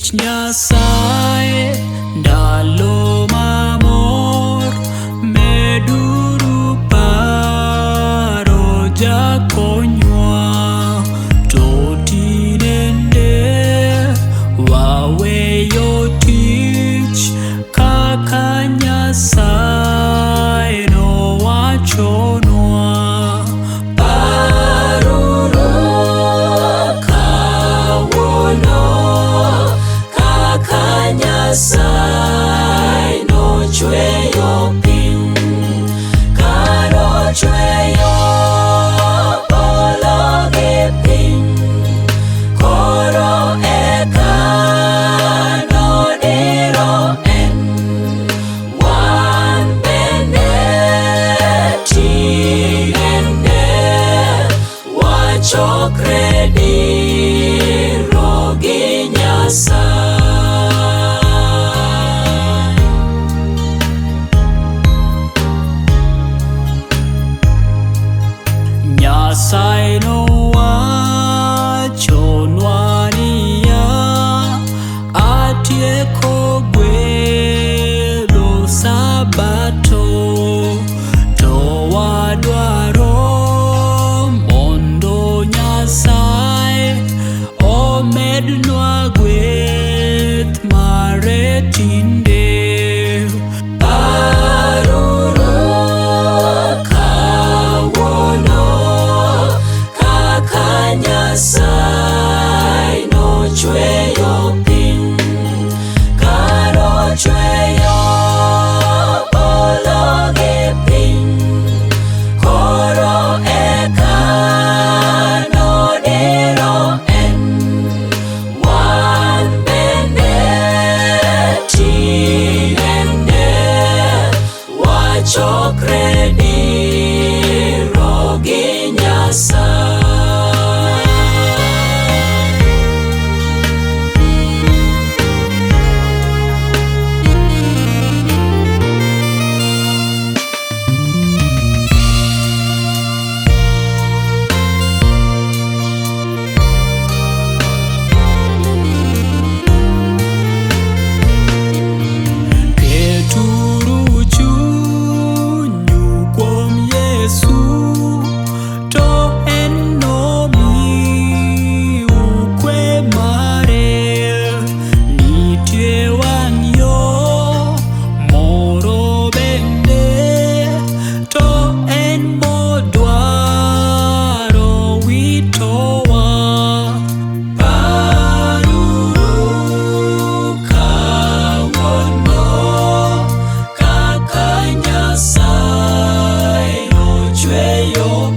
tich Nyasaye ndalo mamor, meduru paro jakonywa, to tinende waweyo tich kaka Nyasaye nowachonwa. Nyasaye nochweyo piny, kanochweyo polo gi piny, koro eka nodiro en. Wan bende tinende wachokre diro gi Nyasaye. Nyasaye nowachonwa niya, atieko gwedho Sabato, to wadwaro mondo Nyasaye omednwa gweth mare tinde. Nyasaye nochweyo piny, kanochweyo polo gi piny, koro eka nodiro en. Wan bende tinende wachokre diro gi Nyasaye. Yo